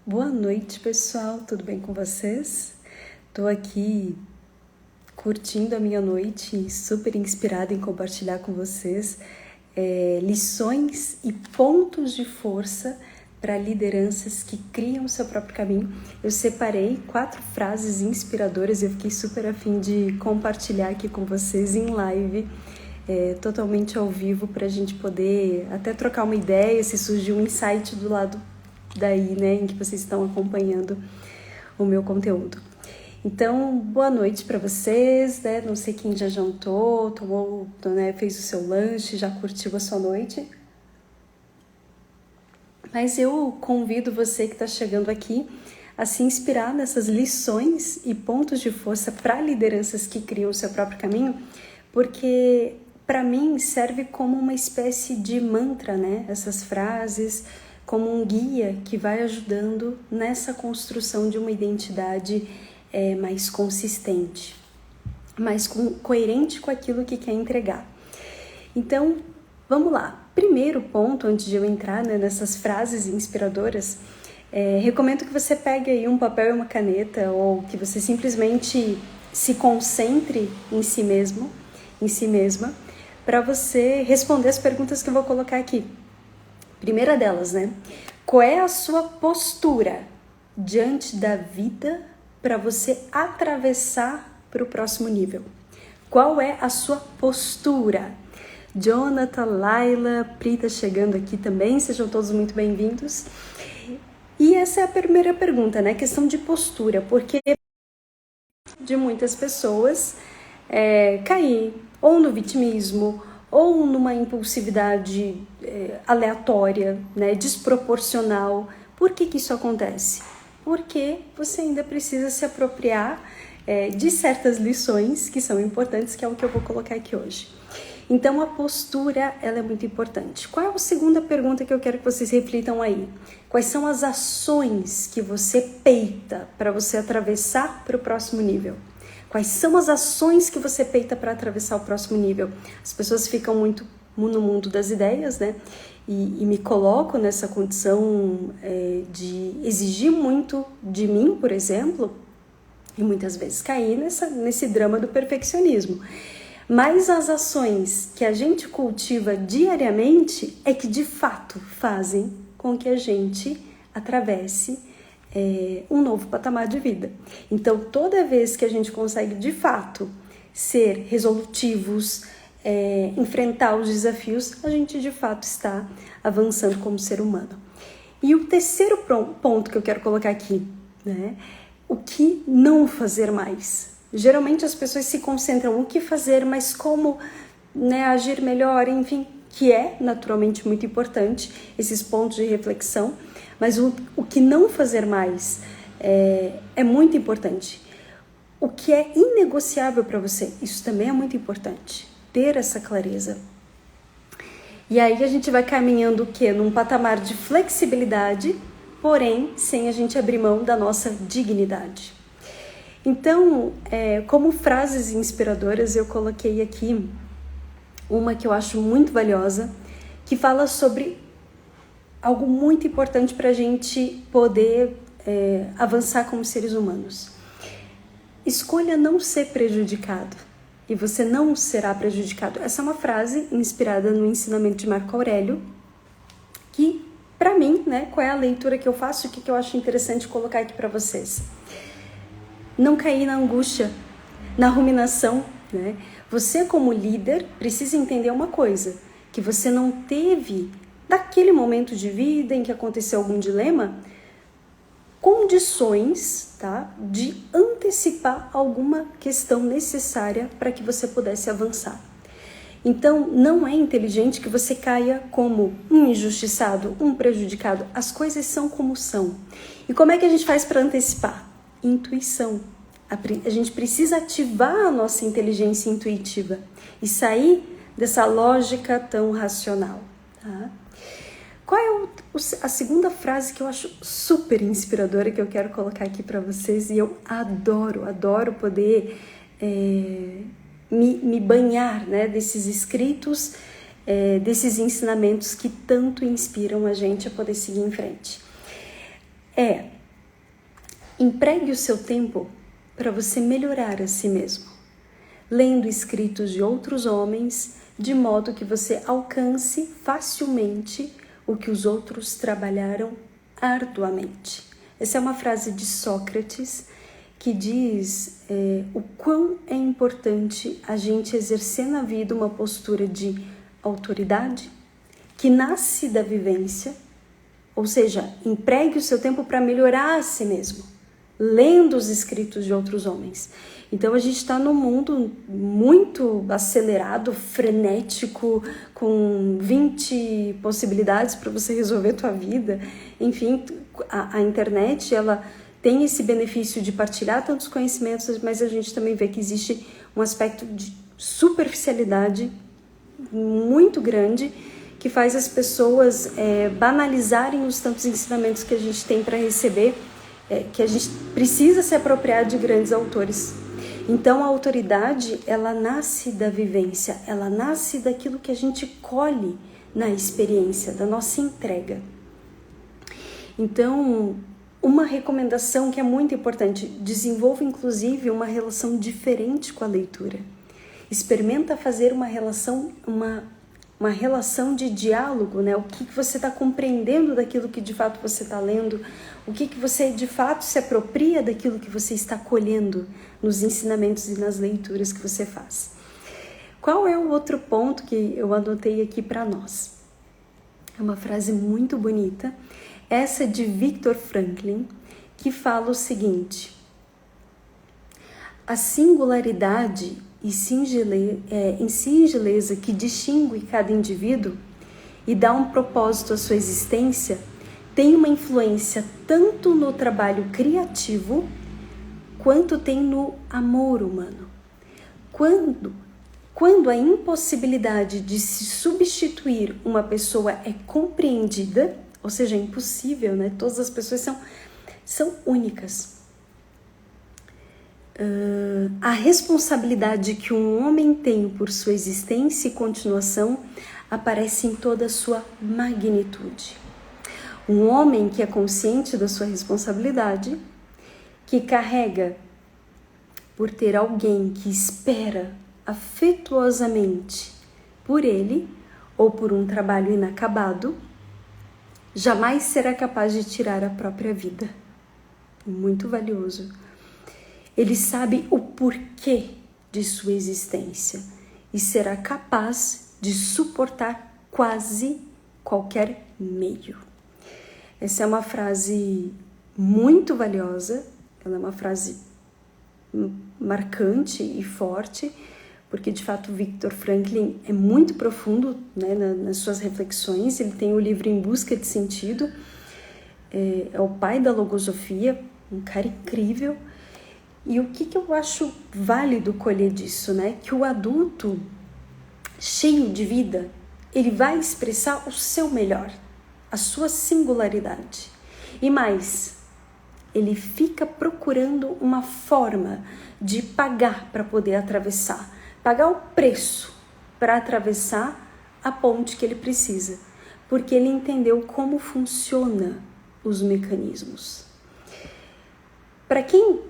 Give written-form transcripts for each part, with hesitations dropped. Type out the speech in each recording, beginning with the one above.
Boa noite, pessoal, tudo bem com vocês? Tô aqui curtindo a minha noite, super inspirada em compartilhar com vocês lições e pontos de força para lideranças que criam o seu próprio caminho. Eu separei 4 frases inspiradoras e eu fiquei super afim de compartilhar aqui com vocês em live, totalmente ao vivo, para a gente poder até trocar uma ideia, se surgir um insight do lado daí, né, em que vocês estão acompanhando o meu conteúdo. Então, boa noite para vocês, né? Não sei quem já jantou, tomou, né, fez o seu lanche, já curtiu a sua noite. Mas eu convido você que está chegando aqui a se inspirar nessas lições e pontos de força para lideranças que criam o seu próprio caminho, porque para mim serve como uma espécie de mantra, né? Essas frases como um guia que vai ajudando nessa construção de uma identidade mais consistente, mais coerente com aquilo que quer entregar. Então, vamos lá. Primeiro ponto, antes de eu entrar, né, nessas frases inspiradoras, recomendo que você pegue aí um papel e uma caneta, ou que você simplesmente se concentre em si mesmo, em si mesma, para você responder as perguntas que eu vou colocar aqui. Primeira delas, né? Qual é a sua postura diante da vida para você atravessar para o próximo nível? Qual é a sua postura? Jonathan, Laila, Prita chegando aqui também, sejam todos muito bem-vindos. E essa é a primeira pergunta, né? Questão de postura, porque de muitas pessoas cair ou no vitimismo, ou numa impulsividade aleatória, né, desproporcional. Por que isso acontece? Porque você ainda precisa se apropriar de certas lições que são importantes, que é o que eu vou colocar aqui hoje. Então, a postura, ela é muito importante. Qual é a segunda pergunta que eu quero que vocês reflitam aí? Quais são as ações que você peita para você atravessar para o próximo nível? Quais são as ações que você peita para atravessar o próximo nível? As pessoas ficam muito no mundo das ideias, né? E me coloco nessa condição de exigir muito de mim, por exemplo, e muitas vezes cair nesse drama do perfeccionismo. Mas as ações que a gente cultiva diariamente é que de fato fazem com que a gente atravesse um novo patamar de vida. Então, toda vez que a gente consegue, de fato, ser resolutivos, enfrentar os desafios, a gente, de fato, está avançando como ser humano. E o terceiro ponto que eu quero colocar aqui, né? O que não fazer mais? Geralmente, as pessoas se concentram no que fazer, mas como, né, agir melhor, enfim, que é naturalmente muito importante, esses pontos de reflexão. Mas o que não fazer mais é muito importante. O que é inegociável para você, isso também é muito importante. Ter essa clareza. E aí a gente vai caminhando o quê? Num patamar de flexibilidade, porém sem a gente abrir mão da nossa dignidade. Então, como frases inspiradoras, eu coloquei aqui uma que eu acho muito valiosa, que fala sobre algo muito importante para a gente poder avançar como seres humanos. Escolha não ser prejudicado e você não será prejudicado. Essa é uma frase inspirada no ensinamento de Marco Aurélio, que, para mim, né, qual é a leitura que eu faço e o que eu acho interessante colocar aqui para vocês. Não cair na angústia, na ruminação, né? Você, como líder, precisa entender uma coisa, que você não teve, naquele momento de vida em que aconteceu algum dilema, condições, tá, de antecipar alguma questão necessária para que você pudesse avançar. Então, não é inteligente que você caia como um injustiçado, um prejudicado. As coisas são como são. E como é que a gente faz para antecipar? Intuição. A gente precisa ativar a nossa inteligência intuitiva e sair dessa lógica tão racional, tá? Qual é a segunda frase que eu acho super inspiradora que eu quero colocar aqui para vocês? E eu adoro poder me banhar, né, desses escritos, desses ensinamentos que tanto inspiram a gente a poder seguir em frente. Empregue o seu tempo para você melhorar a si mesmo, lendo escritos de outros homens, de modo que você alcance facilmente o que os outros trabalharam arduamente. Essa é uma frase de Sócrates que diz o quão é importante a gente exercer na vida uma postura de autoridade que nasce da vivência, ou seja, empregue o seu tempo para melhorar a si mesmo, lendo os escritos de outros homens. Então a gente está num mundo muito acelerado, frenético, com 20 possibilidades para você resolver a tua vida. Enfim, a internet, ela tem esse benefício de partilhar tantos conhecimentos, mas a gente também vê que existe um aspecto de superficialidade muito grande que faz as pessoas banalizarem os tantos ensinamentos que a gente tem para receber, que a gente precisa se apropriar de grandes autores. Então a autoridade, ela nasce da vivência, ela nasce daquilo que a gente colhe na experiência, da nossa entrega. Então, uma recomendação que é muito importante, desenvolva inclusive uma relação diferente com a leitura. Experimenta fazer uma relação de diálogo, né? O que você está compreendendo daquilo que de fato você está lendo, o que você de fato se apropria daquilo que você está colhendo nos ensinamentos e nas leituras que você faz. Qual é o outro ponto que eu anotei aqui para nós? É uma frase muito bonita, essa de Viktor Frankl, que fala o seguinte: a singularidade e singeleza que distingue cada indivíduo e dá um propósito à sua existência tem uma influência tanto no trabalho criativo quanto tem no amor humano. Quando a impossibilidade de se substituir uma pessoa é compreendida, ou seja, é impossível, né? Todas as pessoas são únicas. A responsabilidade que um homem tem por sua existência e continuação aparece em toda a sua magnitude. Um homem que é consciente da sua responsabilidade, que carrega por ter alguém que espera afetuosamente por ele ou por um trabalho inacabado, jamais será capaz de tirar a própria vida. Muito valioso. Ele sabe o porquê de sua existência e será capaz de suportar quase qualquer meio. Essa é uma frase muito valiosa, ela é uma frase marcante e forte, porque de fato Viktor Frankl é muito profundo, né, nas suas reflexões. Ele tem o livro Em Busca de Sentido, é o pai da logosofia, um cara incrível. E o que eu acho válido colher disso, né? Que o adulto cheio de vida, ele vai expressar o seu melhor, a sua singularidade. E mais, ele fica procurando uma forma de pagar para poder atravessar, pagar o preço para atravessar a ponte que ele precisa, porque ele entendeu como funciona os mecanismos. Para quem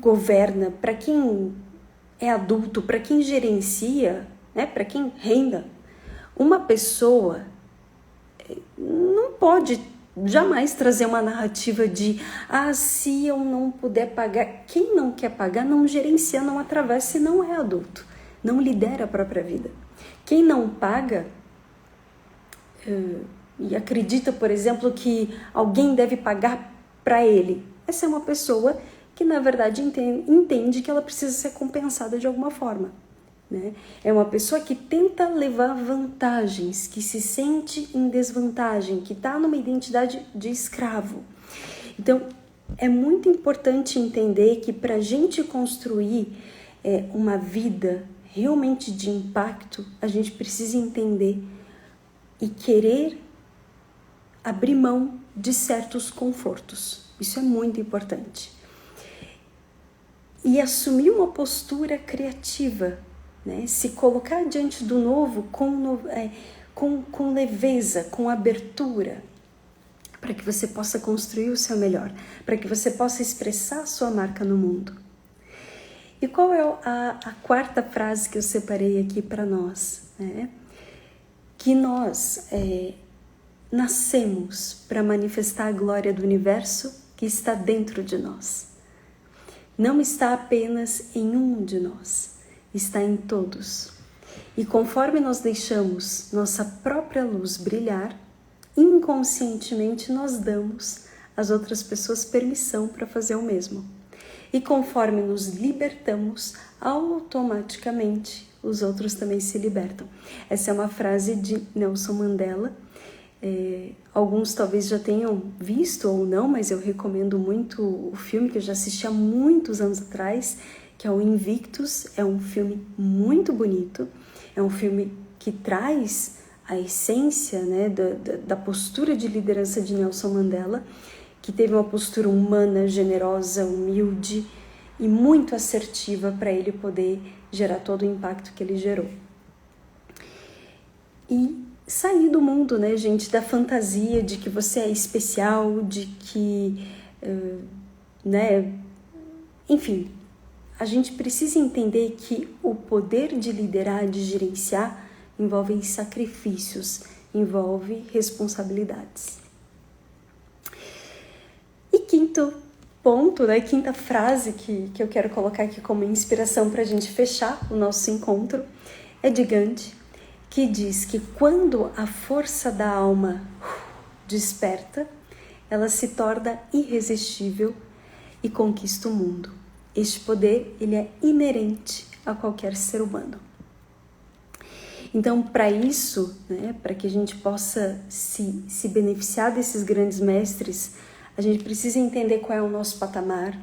governa, para quem é adulto, para quem gerencia, né, para quem renda, uma pessoa não pode jamais trazer uma narrativa de se eu não puder pagar. Quem não quer pagar não gerencia, não atravessa e não é adulto, não lidera a própria vida. Quem não paga e acredita, por exemplo, que alguém deve pagar para ele, essa é uma pessoa que na verdade entende que ela precisa ser compensada de alguma forma, né? É uma pessoa que tenta levar vantagens, que se sente em desvantagem, que está numa identidade de escravo. Então, é muito importante entender que para a gente construir uma vida realmente de impacto, a gente precisa entender e querer abrir mão de certos confortos. Isso é muito importante. E assumir uma postura criativa, né? Se colocar diante do novo com leveza, com abertura, para que você possa construir o seu melhor, para que você possa expressar a sua marca no mundo. E qual é a quarta frase que eu separei aqui para nós? Que nós nascemos para manifestar a glória do universo que está dentro de nós. Não está apenas em um de nós, está em todos. E conforme nós deixamos nossa própria luz brilhar, inconscientemente nós damos às outras pessoas permissão para fazer o mesmo. E conforme nos libertamos, automaticamente os outros também se libertam. Essa é uma frase de Nelson Mandela. Alguns talvez já tenham visto ou não, mas eu recomendo muito o filme que eu já assisti há muitos anos atrás, que é o Invictus. É um filme muito bonito, é um filme que traz a essência, né, da postura de liderança de Nelson Mandela, que teve uma postura humana, generosa, humilde e muito assertiva para ele poder gerar todo o impacto que ele gerou. E sair do mundo, né, gente, da fantasia de que você é especial, de que, enfim, a gente precisa entender que o poder de liderar, de gerenciar, envolve sacrifícios, envolve responsabilidades. E quinto ponto, né, quinta frase que eu quero colocar aqui como inspiração para a gente fechar o nosso encontro, é de Gandhi, que diz que quando a força da alma desperta, ela se torna irresistível e conquista o mundo. Este poder, ele é inerente a qualquer ser humano. Então, para isso, né, para que a gente possa se beneficiar desses grandes mestres, a gente precisa entender qual é o nosso patamar,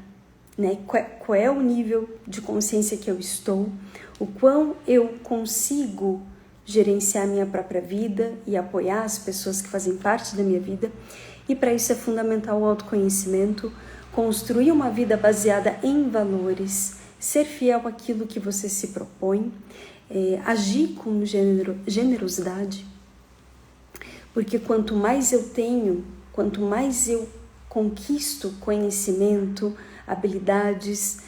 né, qual é o nível de consciência que eu estou, o quão eu consigo gerenciar a minha própria vida e apoiar as pessoas que fazem parte da minha vida. E para isso é fundamental o autoconhecimento, construir uma vida baseada em valores, ser fiel àquilo que você se propõe, agir com generosidade, porque quanto mais eu tenho, quanto mais eu conquisto conhecimento, habilidades,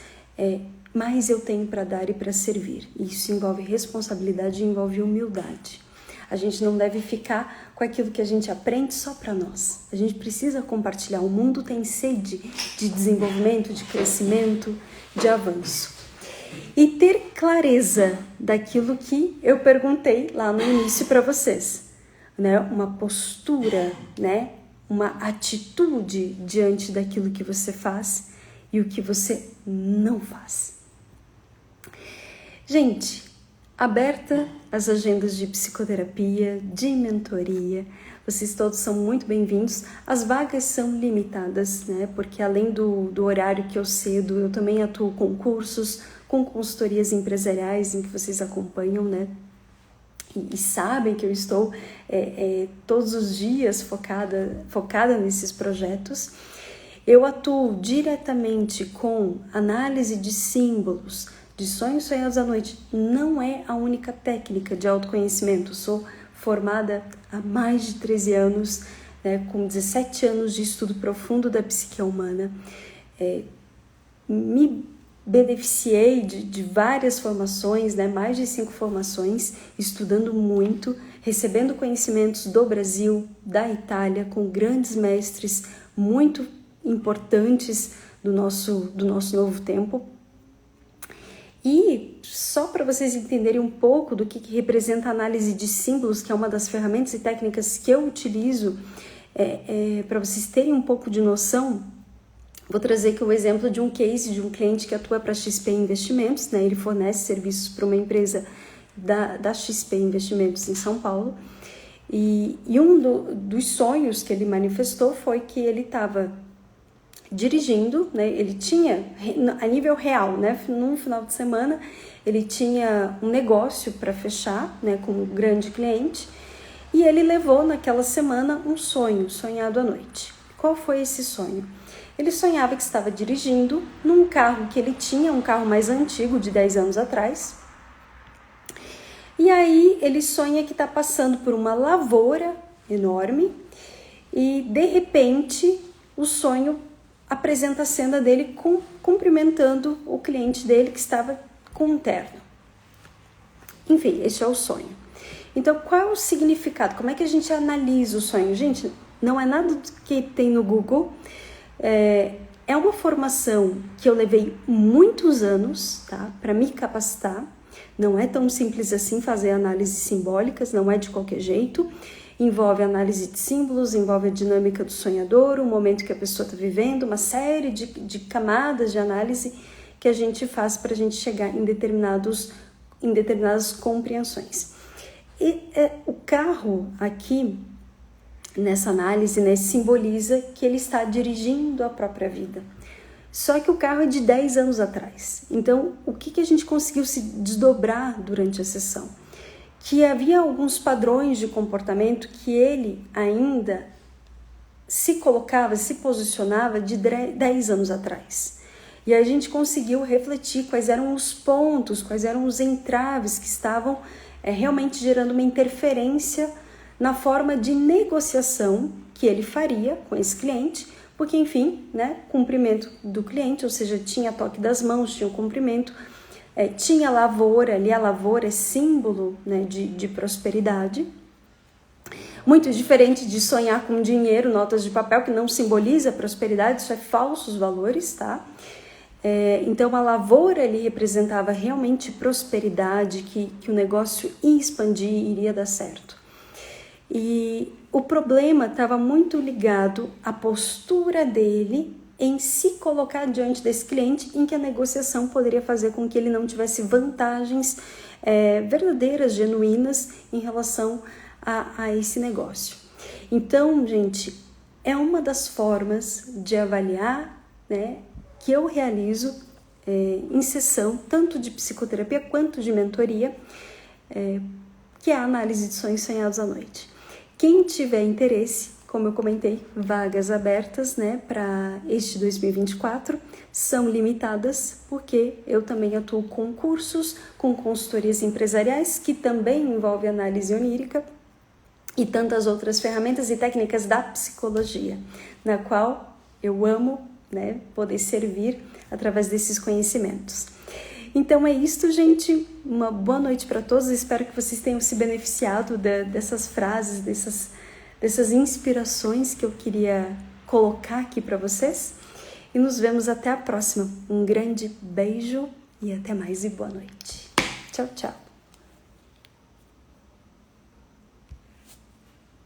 mais eu tenho para dar e para servir. Isso envolve responsabilidade e envolve humildade. A gente não deve ficar com aquilo que a gente aprende só para nós. A gente precisa compartilhar. O mundo tem sede de desenvolvimento, de crescimento, de avanço. E ter clareza daquilo que eu perguntei lá no início para vocês, né? Uma postura, né? Uma atitude diante daquilo que você faz e o que você não faz. Gente, aberta as agendas de psicoterapia, de mentoria, vocês todos são muito bem-vindos. As vagas são limitadas, né? Porque além do horário que eu cedo, eu também atuo com cursos, com consultorias empresariais em que vocês acompanham, né? E sabem que eu estou todos os dias focada nesses projetos. Eu atuo diretamente com análise de símbolos, de sonhos sonhados à noite. Não é a única técnica de autoconhecimento. Sou formada há mais de 13 anos, né, com 17 anos de estudo profundo da psique humana. Me beneficiei de várias formações, né, mais de 5 formações, estudando muito, recebendo conhecimentos do Brasil, da Itália, com grandes mestres muito importantes do nosso novo tempo. E só para vocês entenderem um pouco do que representa a análise de símbolos, que é uma das ferramentas e técnicas que eu utilizo, para vocês terem um pouco de noção, vou trazer aqui o exemplo de um case de um cliente que atua para a XP Investimentos, né? Ele fornece serviços para uma empresa da XP Investimentos em São Paulo. E um dos sonhos que ele manifestou foi que ele estava dirigindo, né? Ele tinha, a nível real, né? Num final de semana, ele tinha um negócio para fechar, né? Com um grande cliente, e ele levou naquela semana um sonho, sonhado à noite. Qual foi esse sonho? Ele sonhava que estava dirigindo num carro que ele tinha, um carro mais antigo, de 10 anos atrás, e aí ele sonha que está passando por uma lavoura enorme, e de repente o sonho apresenta a cena dele cumprimentando o cliente dele que estava com um terno. Enfim, esse é o sonho. Então, qual é o significado? Como é que a gente analisa o sonho? Gente, não é nada do que tem no Google. É uma formação que eu levei muitos anos, tá, para me capacitar. Não é tão simples assim fazer análises simbólicas, não é de qualquer jeito. Envolve análise de símbolos, envolve a dinâmica do sonhador, o momento que a pessoa está vivendo, uma série de camadas de análise que a gente faz para a gente chegar em determinadas compreensões. E o carro aqui, nessa análise, né, simboliza que ele está dirigindo a própria vida. Só que o carro é de 10 anos atrás. Então, o que a gente conseguiu se desdobrar durante a sessão? Que havia alguns padrões de comportamento que ele ainda se colocava, se posicionava de 10 anos atrás. E a gente conseguiu refletir quais eram os pontos, quais eram os entraves que estavam realmente gerando uma interferência na forma de negociação que ele faria com esse cliente, porque, enfim, né, cumprimento do cliente, ou seja, tinha toque das mãos, tinha o cumprimento, tinha lavoura ali, a lavoura é símbolo, né, de prosperidade. Muito diferente de sonhar com dinheiro, notas de papel, que não simboliza prosperidade, isso é falsos valores, tá? Então a lavoura ali representava realmente prosperidade, que o negócio ia expandir, iria dar certo. E o problema estava muito ligado à postura dele em se colocar diante desse cliente, em que a negociação poderia fazer com que ele não tivesse vantagens verdadeiras, genuínas em relação a esse negócio. Então, gente, é uma das formas de avaliar, né, que eu realizo em sessão, tanto de psicoterapia quanto de mentoria, que é a análise de sonhos sonhados à noite. Quem tiver interesse, como eu comentei, vagas abertas, né, para este 2024 são limitadas, porque eu também atuo com cursos, com consultorias empresariais, que também envolve análise onírica e tantas outras ferramentas e técnicas da psicologia, na qual eu amo, né, poder servir através desses conhecimentos. Então é isto, gente. Uma boa noite para todos. Espero que vocês tenham se beneficiado dessas frases, dessas inspirações que eu queria colocar aqui para vocês. E nos vemos até a próxima. Um grande beijo e até mais e boa noite. Tchau, tchau.